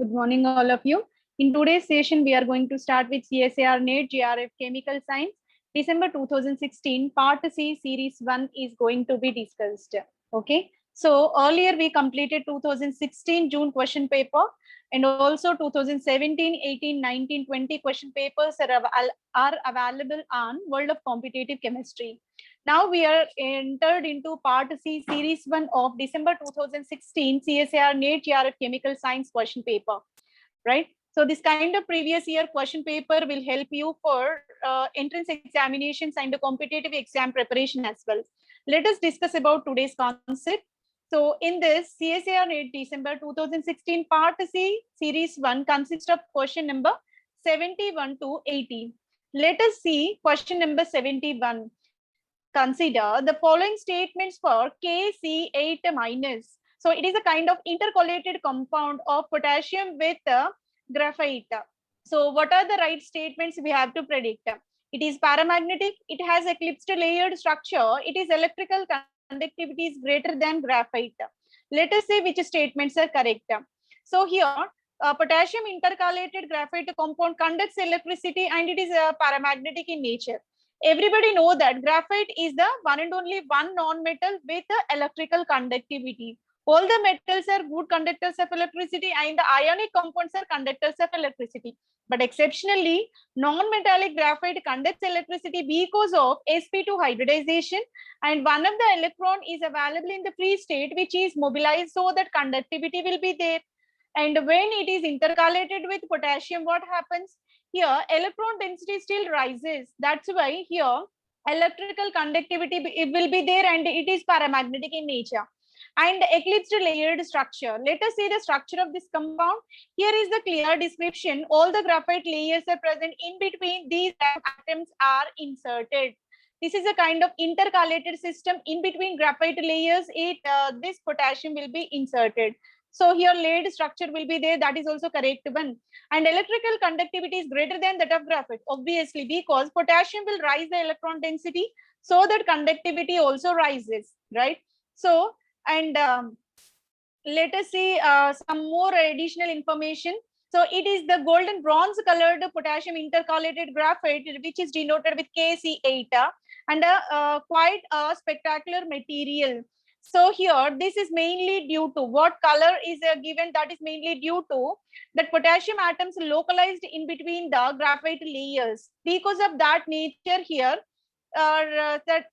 Good morning, all of you. In today's session, we are going to start with CSIR NET GRF Chemical Science, December 2016, Part C, Series 1 is going to be discussed. Okay. So earlier we completed 2016 June question paper, and also 2017, 18, 19, 20 question papers are available on World of Competitive Chemistry. Now we are entered into Part C, Series 1 of December 2016 CSIR NET GRF Chemical Science question paper, right? So this kind of previous year question paper will help you for entrance examinations and the competitive exam preparation as well. Let us discuss about today's concept. So in this CSIR NET December 2016 Part C, Series 1 consists of question number 71 to 80. Let us see question number 71. Consider the following statements for KC8 minus. So it is a kind of intercalated compound of potassium with graphite. So what are the right statements we have to predict? It is paramagnetic, it has eclipsed layered structure, it is electrical conductivity is greater than graphite. Let us see which statements are correct. So here potassium intercalated graphite compound conducts electricity and it is paramagnetic in nature. Everybody know that graphite is the one and only one non-metal with electrical conductivity. All the metals are good conductors of electricity and the ionic compounds are conductors of electricity. But exceptionally, non-metallic graphite conducts electricity because of sp2 hybridization, and one of the electron is available in the free state which is mobilized so that conductivity will be there. And when it is intercalated with potassium, what happens? Here electron density still rises. That's why here electrical conductivity it will be there and it is paramagnetic in nature. And eclipsed layered structure. Let us see the structure of this compound. Here is the clear description. All the graphite layers are present. In between these atoms are inserted. This is a kind of intercalated system. In between graphite layers, this potassium will be inserted. So here layered structure will be there. That is also correct one. And electrical conductivity is greater than that of graphite, obviously, because potassium will rise the electron density, so that conductivity also rises, right? So, and let us see some more additional information. So it is the golden bronze colored potassium intercalated graphite, which is denoted with KC8, and quite a spectacular material. So here, this is mainly due to what color is given, that is mainly due to that potassium atoms localized in between the graphite layers. Because of that nature here, that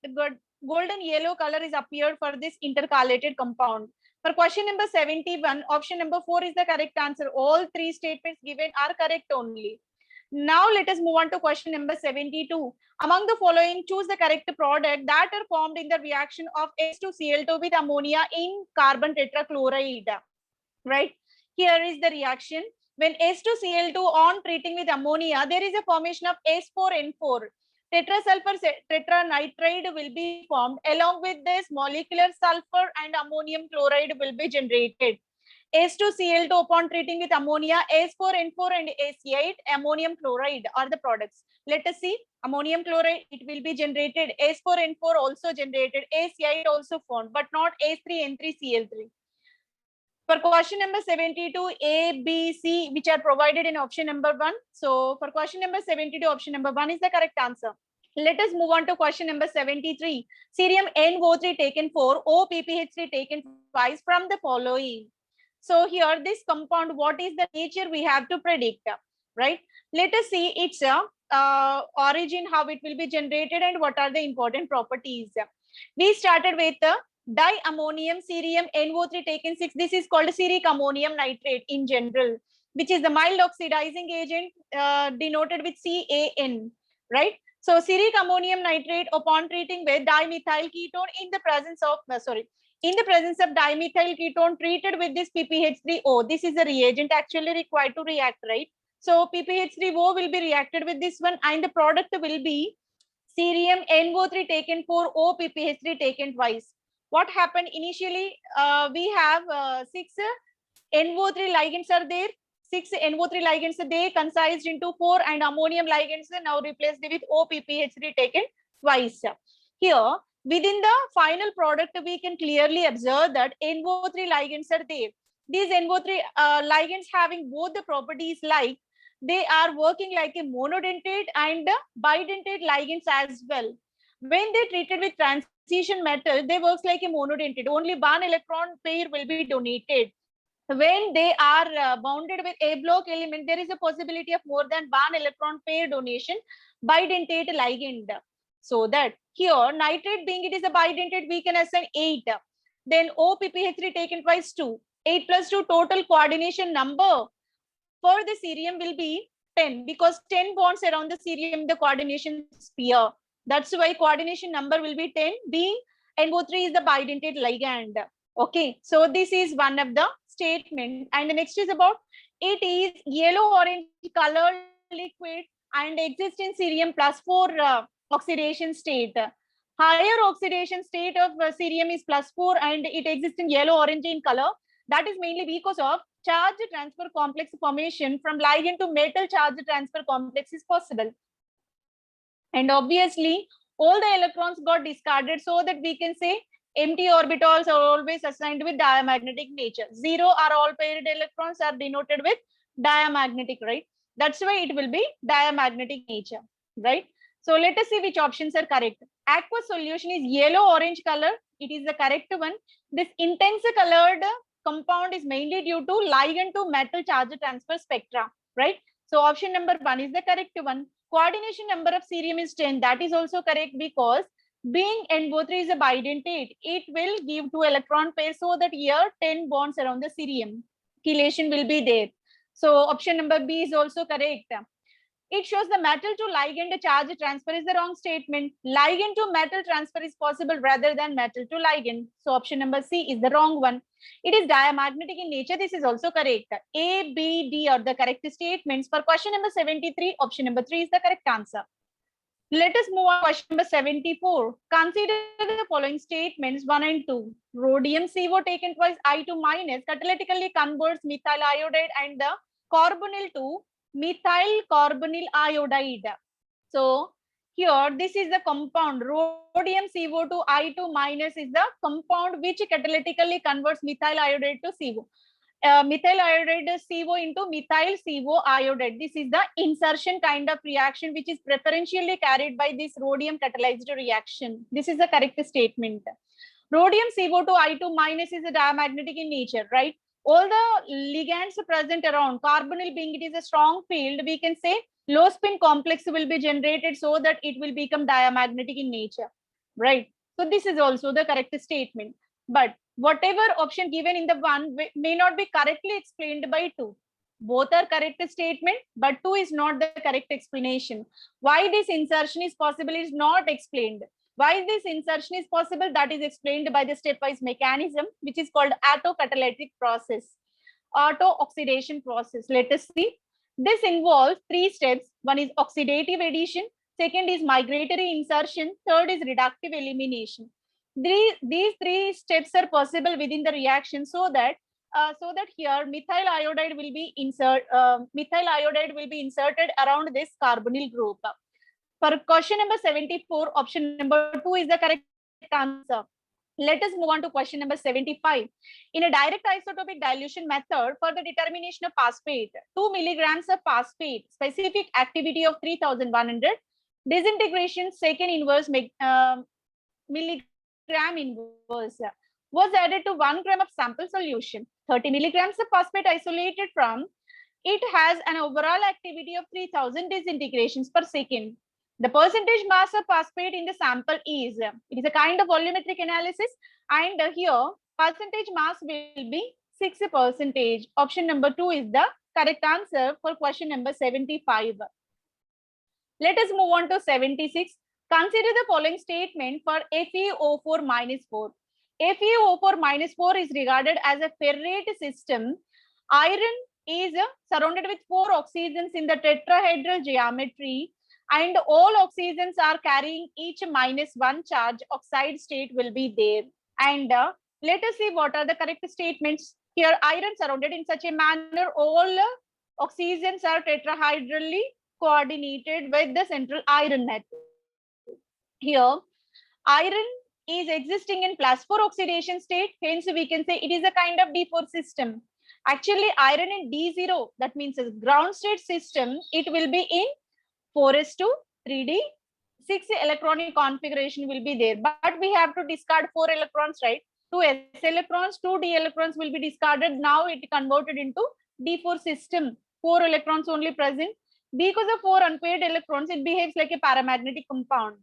golden yellow color is appeared for this intercalated compound. For question number 71, option number 4 is the correct answer. All three statements given are correct only. Now let us move on to question number 72. Among the following, choose the correct product that are formed in the reaction of H2Cl2 with ammonia in carbon tetrachloride. Right? Here is the reaction. When H2Cl2 on treating with ammonia, there is a formation of S4N4. Tetrasulfur tetranitride will be formed. Along with this, molecular sulfur and ammonium chloride will be generated. H2Cl2 upon treating with ammonia, S4N4 and AC8 ammonium chloride are the products. Let us see. Ammonium chloride, it will be generated. S4N4 also generated. AC8 also formed, but not H3N3Cl3. For question number 72, A, B, C, which are provided in option number 1. So for question number 72, option number 1 is the correct answer. Let us move on to question number 73. Cerium NO3 taken 4, OPPH3 taken twice from the following. So here this compound, what is the nature we have to predict, right? Let us see its origin, how it will be generated and what are the important properties. We started with diammonium cerium NO3 taken 6. This is called ceric ammonium nitrate in general, which is the mild oxidizing agent denoted with CAN, right? So ceric ammonium nitrate upon treating with dimethyl ketone in the presence of, in the presence of dimethyl ketone treated with this PPH3O. This is a reagent actually required to react, right? So PPH3O will be reacted with this one and the product will be cerium NO3 taken 4, OPPH3 taken twice. What happened initially? We have 6 NO3 ligands are there. 6 NO3 ligands, they concised into 4 and ammonium ligands now replaced with OPPH3 taken twice. Here, within the final product, we can clearly observe that NO3 ligands are there. these NO3 ligands having both the properties like they are working like a monodentate and bidentate ligands as well. When they treated with transition metal, they works like a monodentate. Only one electron pair will be donated. When they are bounded with a block element, there is a possibility of more than one electron pair donation bidentate ligand. So that here nitrate being it is a bidentate, we can assign 8. Then OPPH3 taken twice 2. 8 plus 2 total coordination number for the cerium will be 10 because 10 bonds around the cerium, the coordination sphere. That's why coordination number will be 10, being NO3 is the bidentate ligand. Okay, so this is one of the statement. And the next is about it is yellow-orange colored liquid and exists in cerium plus 4 oxidation state. Higher oxidation state of cerium is plus 4 and it exists in yellow-orange in color. That is mainly because of charge transfer complex formation from ligand to metal charge transfer complex is possible. And obviously, all the electrons got discarded so that we can say empty orbitals are always assigned with diamagnetic nature. 0 are all paired electrons are denoted with diamagnetic, right? That's why it will be diamagnetic nature, right? So let us see which options are correct. Aqueous solution is yellow-orange color. It is the correct one. This intense colored compound is mainly due to ligand to metal charge transfer spectra, right? So option number 1 is the correct one. Coordination number of cerium is 10. That is also correct because being NO3 is a bidentate, it will give 2 electron pairs so that here 10 bonds around the cerium. Chelation will be there. So option number B is also correct. It shows the metal to ligand charge transfer is the wrong statement. Ligand to metal transfer is possible rather than metal to ligand. So option number C is the wrong one. It is diamagnetic in nature. This is also correct. A, B, D are the correct statements. For question number 73, option number 3 is the correct answer. Let us move on to question number 74. Consider the following statements 1 and 2. Rhodium CO taken twice I2 minus catalytically converts methyl iodide and the carbonyl to methyl carbonyl iodide. So here this is the compound rhodium CO2 I2 minus is the compound which catalytically converts methyl iodide to CO. Methyl iodide CO into methyl CO iodide. This is the insertion kind of reaction which is preferentially carried by this rhodium catalyzed reaction. This is the correct statement. Rhodium CO2 I2 minus is a diamagnetic in nature, right? All the ligands present around, carbonyl being it is a strong field, we can say low spin complex will be generated so that it will become diamagnetic in nature, right? So this is also the correct statement. But whatever option given in the 1 may not be correctly explained by 2. Both are correct statement, but 2 is not the correct explanation. Why this insertion is possible is not explained. Why this insertion is possible, that is explained by the stepwise mechanism, which is called autocatalytic process, auto-oxidation process. Let us see. This involves 3 steps. One is oxidative addition, second is migratory insertion, third is reductive elimination. These 3 steps are possible within the reaction so that here methyl iodide will be inserted around this carbonyl group. For question number 74, option number 2 is the correct answer. Let us move on to question number 75. In a direct isotopic dilution method for the determination of phosphate, 2 milligrams of phosphate, specific activity of 3100, disintegration second inverse milligram inverse was added to 1 gram of sample solution. 30 milligrams of phosphate isolated from it has an overall activity of 3000 disintegrations per second. The percentage mass of phosphate in the sample is, it is a kind of volumetric analysis, and here percentage mass will be 6%. Option number 2 is the correct answer for question number 75. Let us move on to 76. Consider the following statement for FeO4 minus 4. FeO4 minus 4 is regarded as a ferrate system. Iron is surrounded with 4 oxygens in the tetrahedral geometry, and all oxygens are carrying each -1 charge. Oxide state will be there. And let us see what are the correct statements. Here, iron surrounded in such a manner, all oxygens are tetrahedrally coordinated with the central iron metal. Here, iron is existing in +4 oxidation state. Hence, we can say it is a kind of D4 system. Actually, iron in D0, that means a ground state system, it will be in 4s2 3d, 6 electronic configuration will be there. But we have to discard 4 electrons, right? 2 s electrons, 2 d electrons will be discarded. Now it converted into D4 system. 4 electrons only present. Because of 4 unpaired electrons, it behaves like a paramagnetic compound.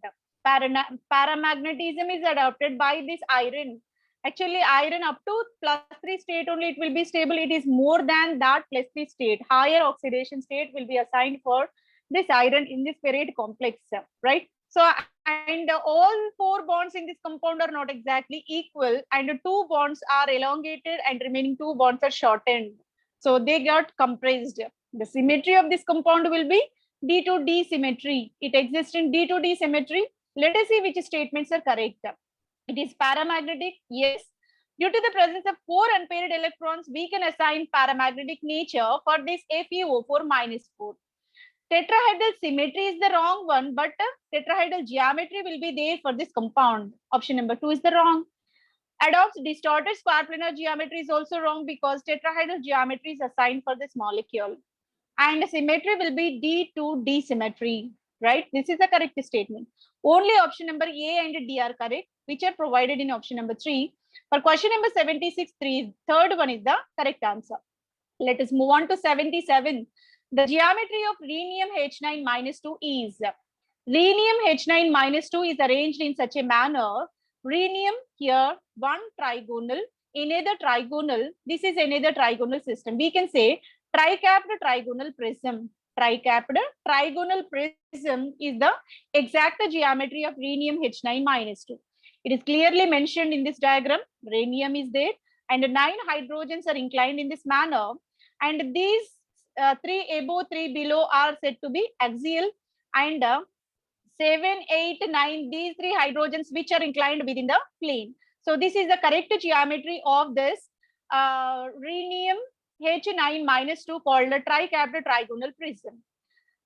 Paramagnetism is adopted by this iron. Actually, iron up to +3 state only it will be stable. It is more than that +3 state. Higher oxidation state will be assigned for this iron in this ferrate complex, right? So, and all 4 bonds in this compound are not exactly equal, and 2 bonds are elongated and remaining 2 bonds are shortened. So they got compressed. The symmetry of this compound will be D to D symmetry. It exists in D to D symmetry. Let us see which statements are correct. It is paramagnetic. Yes. Due to the presence of 4 unpaired electrons, we can assign paramagnetic nature for this FeO4-4. Tetrahedral symmetry is the wrong one, but tetrahedral geometry will be there for this compound. Option number 2 is the wrong. Adopts distorted square planar geometry is also wrong because tetrahedral geometry is assigned for this molecule. And symmetry will be D to D symmetry, right? This is the correct statement. Only option number A and D are correct, which are provided in option number 3. For question number 76, third one is the correct answer. Let us move on to 77. The geometry of rhenium H9-2 is, rhenium H9-2 is arranged in such a manner. Rhenium here, one trigonal, another trigonal. This is another trigonal system. We can say tricapped trigonal prism. Tricapped trigonal prism is the exact geometry of rhenium H9-2. It is clearly mentioned in this diagram. Rhenium is there and 9 hydrogens are inclined in this manner. And these 3 above, 3 below are said to be axial, and 7, 8, 9, these 3 hydrogens which are inclined within the plane. So this is the correct geometry of this rhenium H9-2 called a tricapped trigonal prism.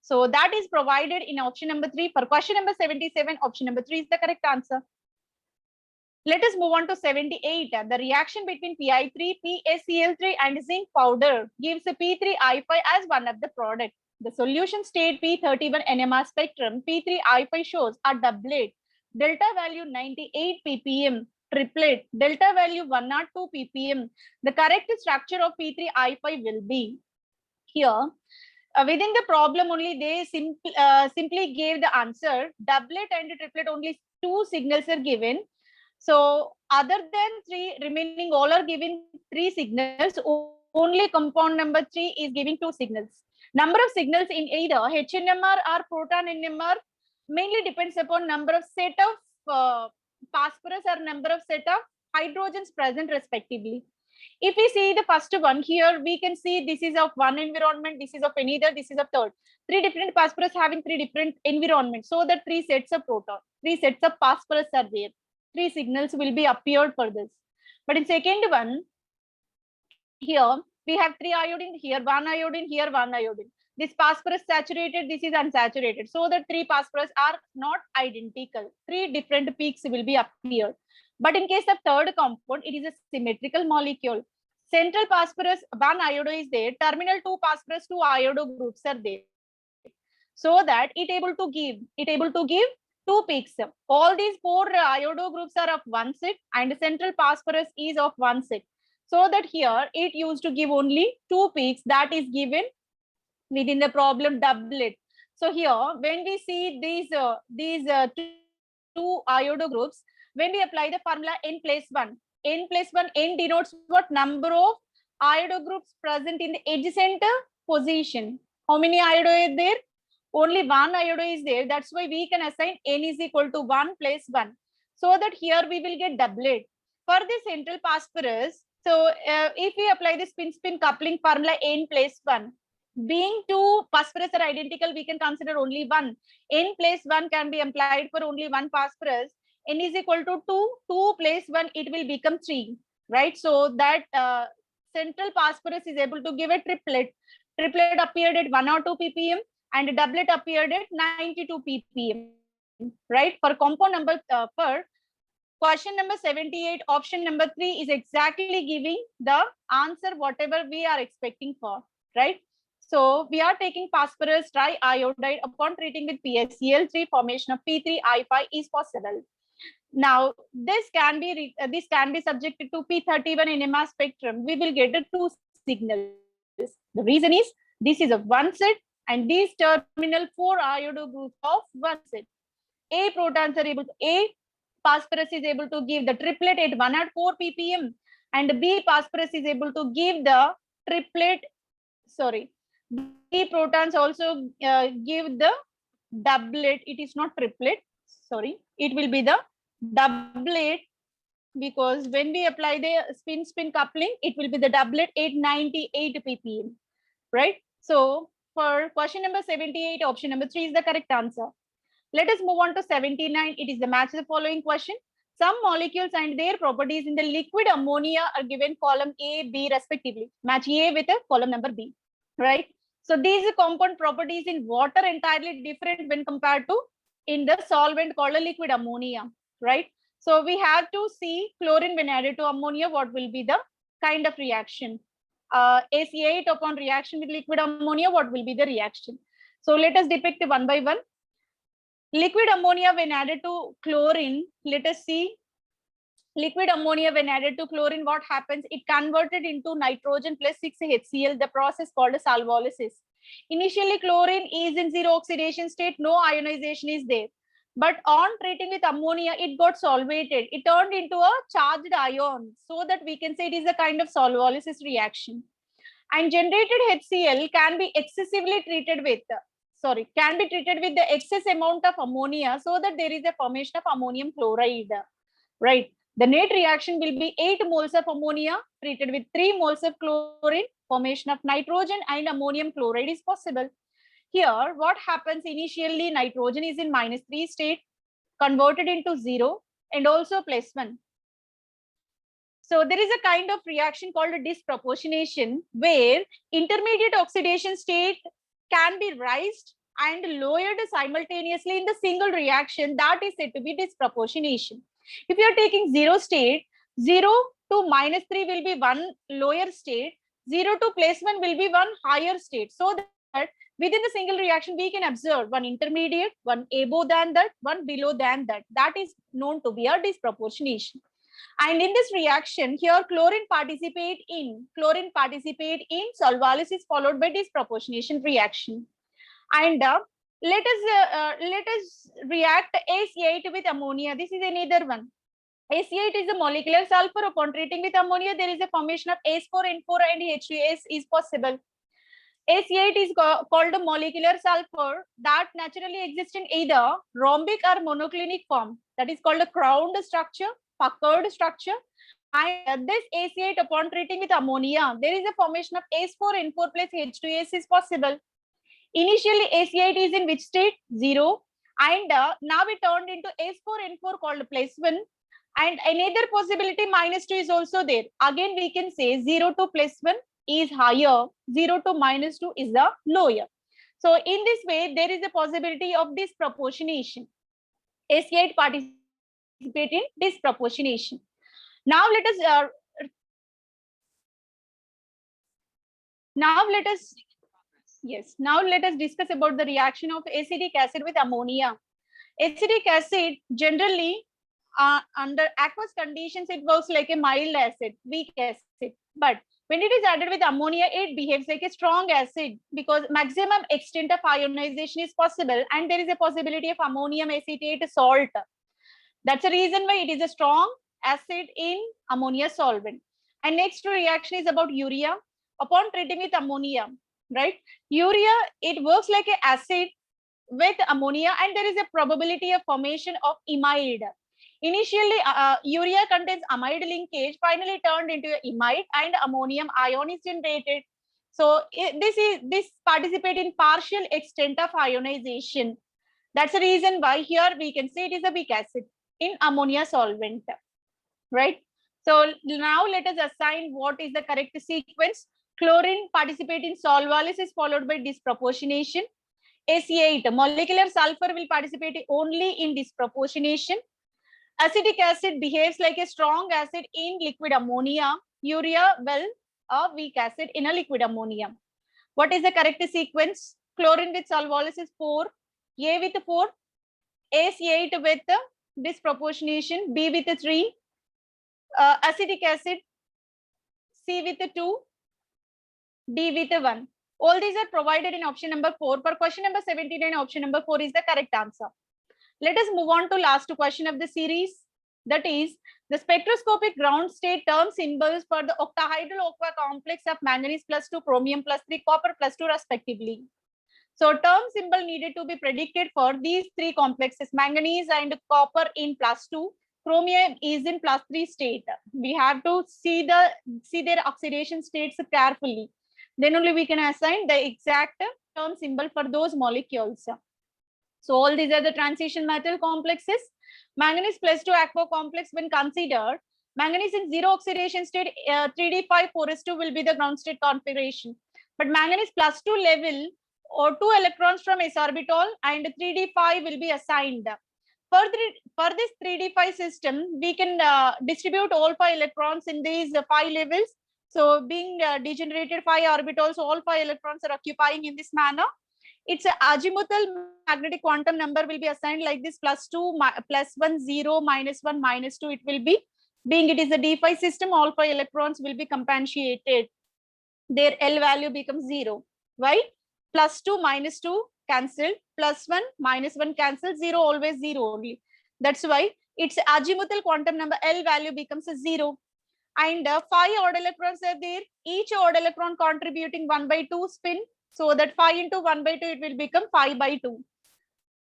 So that is provided in option number 3. For question number 77, option number 3 is the correct answer. Let us move on to 78. The reaction between Pi3, PaCl3 and zinc powder gives P3I5 as one of the product. The solution state P31 NMR spectrum, P3I5 shows a doublet, delta value 98 ppm, triplet, delta value 102 ppm. The correct structure of P3I5 will be here. Within the problem only they simply gave the answer. Doublet and triplet only 2 signals are given. So other than 3, remaining all are given 3 signals. Only compound number 3 is giving 2 signals. Number of signals in either HNMR or proton NMR mainly depends upon number of set of phosphorus or number of set of hydrogens present respectively. If we see the first one here, we can see this is of one environment, this is of another, this is of third. 3 different phosphorus having 3 different environments. So the 3 sets of proton, 3 sets of phosphorus are there. 3 signals will be appeared for this. But in second one, here we have 3 iodine, here 1 iodine, here 1 iodine. This phosphorus saturated, this is unsaturated. So the 3 phosphorus are not identical. 3 different peaks will be appeared. But in case of third compound, it is a symmetrical molecule. Central phosphorus, 1 iodo is there. Terminal 2 phosphorus, 2 iodo groups are there. So that it able to give 2 peaks. All these 4 iodo groups are of 1 set and central phosphorus is of 1 set. So that here it used to give only 2 peaks, that is given within the problem doublet. So here when we see these 2 iodo groups, when we apply the formula n+1, n denotes what number of iodo groups present in the adjacent position. How many iodo is there? Only 1 iodo is there. That's why we can assign n is equal to 1 + 1. So that here we will get doublet. For the central phosphorus, so if we apply the spin-spin coupling formula n+1, being 2 phosphorus are identical, we can consider only 1. n+1 can be applied for only 1 phosphorus. N is equal to 2. 2 + 1, it will become 3, right? So that central phosphorus is able to give a triplet. Triplet appeared at 102 ppm. And doublet appeared at 92 ppm, right? For compound number, for question number 78, option number 3 is exactly giving the answer whatever we are expecting for, right? So we are taking phosphorus triiodide upon treating with PaCl3, formation of P3I5 is possible. Now this can be subjected to P31 NMR spectrum. We will get the two signals. The reason is this is a one set and these terminal 4 iodo groups of one set. A protons are able to, A phosphorus is able to give the triplet at 104 ppm, and B phosphorus is able to give the triplet, sorry, B protons also give the doublet. It is not triplet, sorry, it will be the doublet, because when we apply the spin-spin coupling, it will be the doublet at 98 ppm, right? So for question number 78, option number 3 is the correct answer. Let us move on to 79. It is the match the following question. Some molecules and their properties in the liquid ammonia are given column A, B respectively. Match A with a column number B, right? So these compound properties in water entirely different when compared to in the solvent called a liquid ammonia, right? So we have to see chlorine when added to ammonia, what will be the kind of reaction. AC8 upon reaction with liquid ammonia, what will be the reaction? So let us depict one by one. Liquid ammonia when added to chlorine, let us see. Liquid ammonia when added to chlorine, what happens? It converted into nitrogen plus 6HCl, the process called solvolysis. Initially, chlorine is in zero oxidation state, no ionization is there. But on treating with ammonia, it got solvated. It turned into a charged ion, so that we can say it is a kind of solvolysis reaction. And generated HCl can be excessively treated with, can be treated with the excess amount of ammonia, so that there is a formation of ammonium chloride, right? The net reaction will be 8 moles of ammonia treated with 3 moles of chlorine, formation of nitrogen and ammonium chloride is possible. Here, what happens initially, nitrogen is in -3 state, converted into 0 and also +1. So there is a kind of reaction called a disproportionation, where intermediate oxidation state can be raised and lowered simultaneously in the single reaction. That is said to be disproportionation. If you are taking 0 state, 0 to -3 will be one lower state, 0 to +1 will be one higher state. So that within the single reaction, we can observe one intermediate, one above than that, one below than that. That is known to be a disproportionation. And in this reaction, here chlorine participate in solvolysis followed by disproportionation reaction. And let us react AC8 with ammonia. This is another one. AC8 is a molecular sulfur. Upon treating with ammonia, there is a formation of H4N4 and H2S is possible. AC8 is called a molecular sulfur that naturally exists in either rhombic or monoclinic form. That is called a crowned structure, puckered structure. And this AC8 upon treating with ammonia, there is a formation of H4N4 plus H2S is possible. Initially, AC8 is in which state? 0. And now it turned into H4N4 called +1. And another possibility -2 is also there. Again, we can say 0 to +1 is higher, 0 to -2 is the lower. So in this way, there is a possibility of disproportionation. AC8 participate in disproportionation. Now let us now let us discuss about the reaction of acetic acid with ammonia. Acetic acid generally under aqueous conditions, it works like a mild acid, weak acid. But when it is added with ammonia, it behaves like a strong acid, because maximum extent of ionization is possible and there is a possibility of ammonium acetate salt. That's the reason why it is a strong acid in ammonia solvent. And next reaction is about urea. Upon treating with ammonia, right? Urea, it works like an acid with ammonia and there is a probability of formation of imide. Initially, urea contains amide linkage, finally turned into imide and ammonium ion is generated. So this participate in partial extent of ionization. That's the reason why here we can say it is a weak acid in ammonia solvent, right? So now let us assign what is the correct sequence. Chlorine participate in solvolysis followed by disproportionation. AC8, molecular sulfur will participate only in disproportionation. Acetic acid behaves like a strong acid in liquid ammonia. Urea, well, a weak acid in a liquid ammonia. What is the correct sequence? Chlorine with solvolysis is 4, A with 4, ACE8 with disproportionation, B with 3, acetic acid, C with 2, D with 1. All these are provided in option number 4. For question number 79, option number 4 is the correct answer. Let us move on to last question of the series. That is, the spectroscopic ground state term symbols for the octahedral aqua complex of manganese plus 2, chromium plus 3, copper plus 2 respectively. So term symbol needed to be predicted for these three complexes, manganese and copper in plus 2, chromium is in plus 3 state. We have to see their oxidation states carefully. Then only we can assign the exact term symbol for those molecules. So all these are the transition metal complexes. Manganese plus 2 aqua complex when considered, manganese in zero oxidation state 3d5 4s2 will be the ground state configuration. But manganese plus 2 level or 2 electrons from s orbital and 3d5 will be assigned. For this 3d5 system, we can distribute all 5 electrons in these 5 levels. So being degenerated 5 orbitals, all 5 electrons are occupying in this manner. Its azimuthal magnetic quantum number will be assigned like this: plus 2, plus 1, 0, minus 1, minus 2. It will be, being it is a d5 system, all 5 electrons will be compensated. Their L value becomes 0. Why? Plus 2, minus 2 cancelled, plus 1, minus 1 cancelled, 0 always 0 only. That's why its azimuthal quantum number L value becomes a 0. And 5 odd electrons are there, each odd electron contributing 1/2 spin. So that 5 into 1/2, it will become 5/2.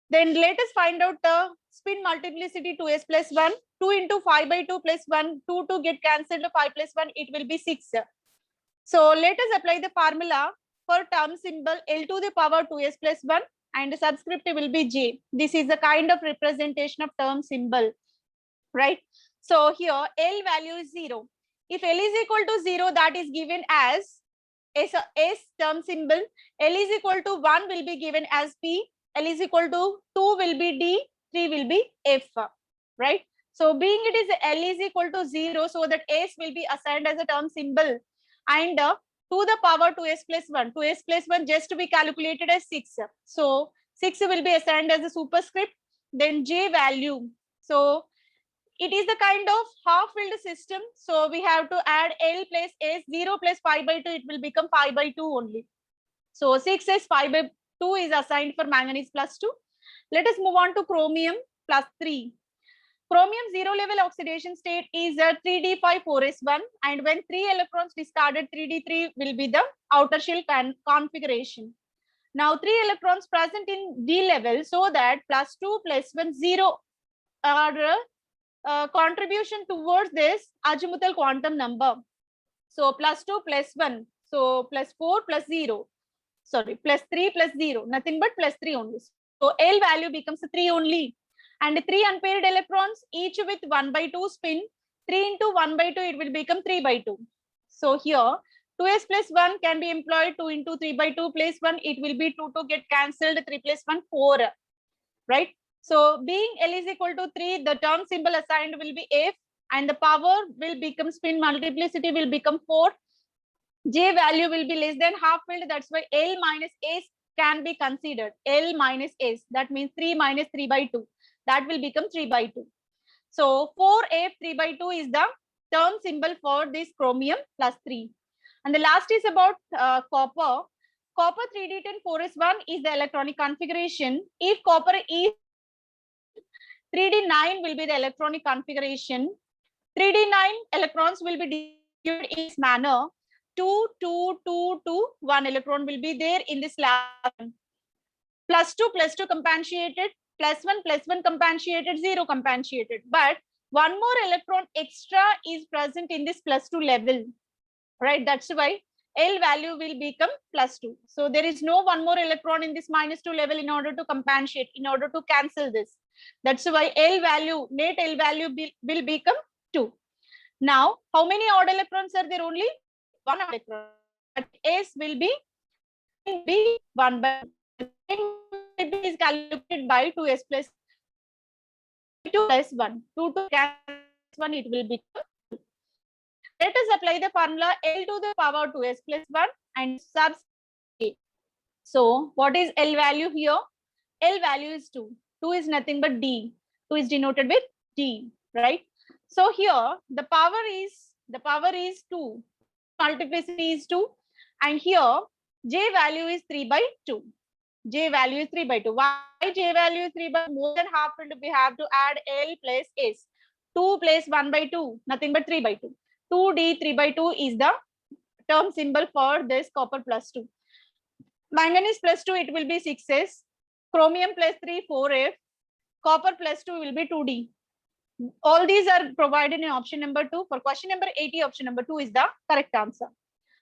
Then let us find out the spin multiplicity 2s plus 1. 2 into 5/2 plus 1, 2 to get cancelled, 5 plus 1, it will be 6. So let us apply the formula for term symbol L to the power 2s plus 1 and the subscript will be J. This is the kind of representation of term symbol, right? So here L value is 0. If L is equal to 0, that is given as S term symbol. L is equal to 1 will be given as P. L is equal to 2 will be D. 3 will be F, right? So being it is L is equal to 0, so that S will be assigned as a term symbol. And to the power 2s plus 1. 2s plus 1 just to be calculated as 6. So 6 will be assigned as a superscript. Then J value. So it is the kind of half-filled system. So we have to add L plus S, 0 plus 5/2, it will become 5/2 only. So 6s 5/2 is assigned for manganese plus 2. Let us move on to chromium plus 3. Chromium zero level oxidation state is a 3d5 4s1, and when 3 electrons discarded, 3d3 will be the outer shell configuration. Now 3 electrons present in D level, so that plus 2 plus 1 0 are contribution towards this azimuthal quantum number. So plus 2 plus 1, so plus 4 plus 0, sorry, plus 3 plus 0, nothing but plus 3 only. So L value becomes 3 only. And 3 unpaired electrons, each with 1/2 spin. 3 into 1/2, it will become 3/2. So here 2s plus 1 can be employed. 2 into 3/2 plus 1, it will be 2 to get cancelled. 3 plus 1, 4, right? So being L is equal to 3, the term symbol assigned will be F, and the power will become, spin multiplicity will become 4. J value will be less than half filled. That's why L minus S can be considered. L minus S, that means 3 minus 3/2. That will become 3/2. So 4F 3/2 is the term symbol for this chromium plus 3. And the last is about copper. Copper 3d10 4s1 is the electronic configuration. If copper is 3d9 will be the electronic configuration. 3d9 electrons will be distributed in this manner. 2, 2, 2, 2, 1 electron will be there in this last one. Plus 2 compensated, plus 1 compensated, 0 compensated. But one more electron extra is present in this plus 2 level, right? That's why L value will become plus 2. So there is no one more electron in this minus 2 level in order to compensate, in order to cancel this. That's why L value, net L value will become 2. Now, how many odd electrons are there? Only 1 electron. But S will be 1/2. It is calculated by 2s plus 2 plus 1. 2 to cancel 1, it will be 2. Let us apply the formula L to the power 2s plus 1 and substitute. So what is L value here? L value is 2. 2 is nothing but D. 2 is denoted with D, right? So here the power is 2. Multiplicity is 2. And here J value is 3 by 2. J value is 3 by 2. Why J value is 3 by 2? More than half, we have to add L plus S. 2 plus 1 by 2, nothing but 3 by 2. 2D 3 by 2 is the term symbol for this copper plus 2. Manganese plus 2, it will be 6S. Chromium plus 3, 4F. Copper plus 2 will be 2D. All these are provided in option number 2. For question number 80, option number 2 is the correct answer.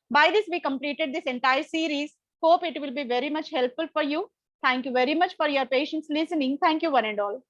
By this, we completed this entire series. Hope it will be very much helpful for you. Thank you very much for your patience listening. Thank you one and all.